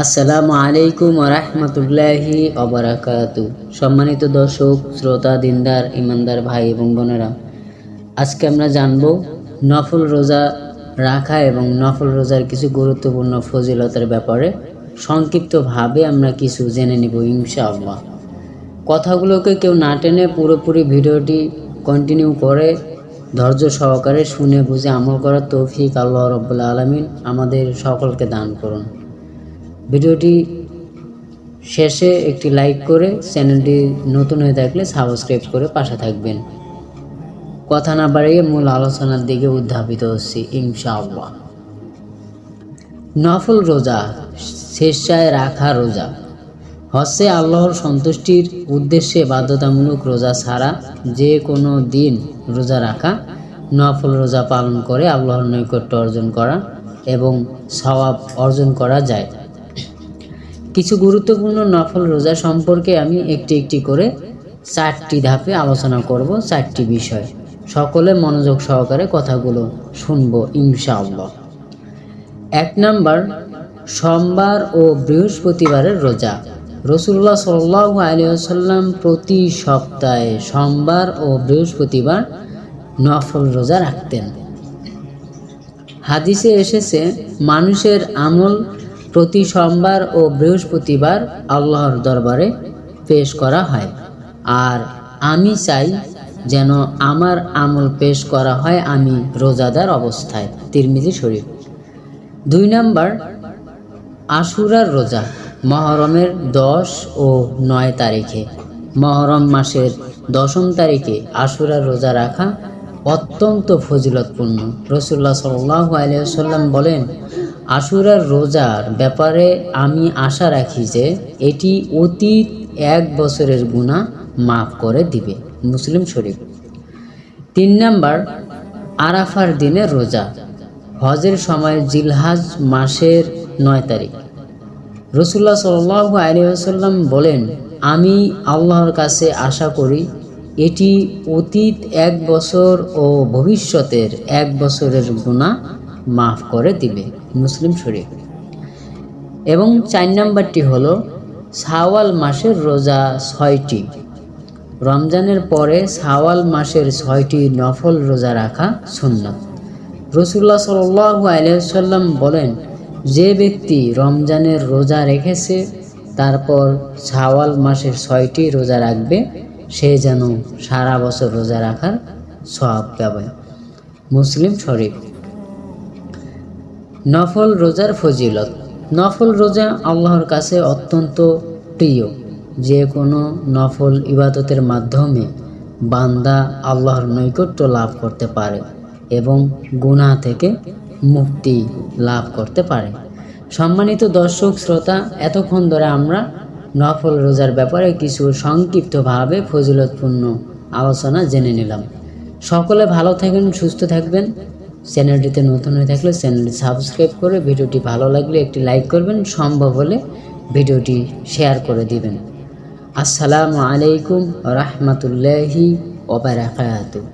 আসসালামু আলাইকুম রাহমাতুল্লাহি ওয়া বারাকাতুহু। সম্মানিত দর্শক, শ্রোতা, দিনদার, ইমানদার ভাই এবং বোনেরা, আজকে আমরা জানব নফল রোজা রাখা এবং নফল রোজার কিছু গুরুত্বপূর্ণ ফজিলতের ব্যাপারে সংক্ষিপ্তভাবে আমরা কিছু জেনে নিব ইনশাআল্লাহ। কথাগুলোকে কেউ না টেনে পুরোপুরি ভিডিওটি কন্টিনিউ করে ধৈর্য সহকারে শুনে বুঝে আমল করার তৌফিক আল্লাহ রাব্বুল আলামিন আমাদের সকলকে দান করুন। ভিডিওটি শেষে একটি লাইক করে চ্যানেলটি নতুন হয়ে থাকলে সাবস্ক্রাইব করে পাশে থাকবেন। কথা না বাড়িয়ে মূল আলোচনার দিকে উদ্ধাপিত হচ্ছি ইনশাআল্লাহ। নফল রোজা, স্বেচ্ছায় রাখা রোজা হচ্ছে আল্লাহর সন্তুষ্টির উদ্দেশ্যে বাধ্যতামূলক রোজা ছাড়া যে কোনো দিন রোজা রাখা। নফল রোজা পালন করে আল্লাহর নৈকট্য অর্জন করা এবং সওয়াব অর্জন করা যায়। কিছু গুরুত্বপূর্ণ নফল রোজা সম্পর্কে আমি একটি একটি করে 4টি ধাপে আলোচনা করব, 4টি বিষয়। সকলে মনোযোগ সহকারে কথাগুলো শুনবো ইনশাআল্লাহ। 1 নাম্বার, সোমবার ও বৃহস্পতিবারের রোজা। রাসূলুল্লাহ সাল্লাল্লাহু আলাইহি ওয়াসাল্লাম প্রতি সপ্তাহে সোমবার ও বৃহস্পতিবার নফল রোজা রাখতেন। হাদিসে এসেছে, মানুষের আমল প্রতি সোমবার ও বৃহস্পতিবার আল্লাহর দরবারে পেশ করা হয়, আর আমি চাই যেন আমার আমল পেশ করা হয় আমি রোজাদার অবস্থায়। তিরমিজি শরীফ। 2 নাম্বার, আশুরার রোজা। মুহররমের 10 ও 9 তারিখে, মুহররম মাসের 10ম তারিখে আশুরার রোজা রাখা অত্যন্ত ফজিলতপূর্ণ। রাসূলুল্লাহ সাল্লাল্লাহু আলাইহি ওয়াসাল্লাম বলেন, আশুরার রোজার ব্যাপারে আমি আশা রাখি যে এটি অতীত 1 বছরের গুনাহ মাফ করে দিবে। মুসলিম শরীফ। 3 নাম্বার, আরাফার দিনের রোজা। হজের সময় জিলহজ মাসের 9 তারিখ। রাসূলুল্লাহ সাল্লাল্লাহু আলাইহি ওয়াসাল্লাম বলেন, আমি আল্লাহর কাছে আশা করি এটি অতীত 1 বছর ও ভবিষ্যতের 1 বছরের গুনাহ মাফ করে দিবে। মুসলিম শরীফ। এবং 4 নাম্বারটি হলো শাওয়াল মাসের রোজা 6টি। রমজানের পরে শাওয়াল মাসের 6টি নফল রোজা রাখা সুন্নাত। রাসূলুল্লাহ সাল্লাল্লাহু আলাইহি ওয়াসাল্লাম বলেন, যে ব্যক্তি রমজানের রোজা রেখেছে তারপর শাওয়াল মাসের 6টি রোজা রাখবে, সে যেন সারা বছর রোজা রাখার সওয়াব পাবে। মুসলিম শরীফ। নফল রোজার ফজিলত। নফল রোজা আল্লাহর কাছে অত্যন্ত প্রিয়। যে কোনো নফল ইবাদতের মাধ্যমে বান্দা আল্লাহর নৈকট্য লাভ করতে পারে এবং গুনাহ থেকে মুক্তি লাভ করতে পারে। সম্মানিত দর্শক শ্রোতা, এতক্ষণ ধরে আমরা নফল রোজার ব্যাপারে কিছু সংক্ষিপ্তভাবে ফজিলতপূর্ণ আলোচনা জেনে নিলাম। সকলে ভালো থাকবেন, সুস্থ থাকবেন। চ্যানেলটিতে নতুন হয়ে থাকলে চ্যানেলটি সাবস্ক্রাইব করে ভিডিওটি ভালো লাগলে একটি লাইক করবেন, সম্ভব হলে ভিডিওটি শেয়ার করে দিবেন। আসসালামু আলাইকুম রাহমাতুল্লাহি ওয়া বারাকাতুহু।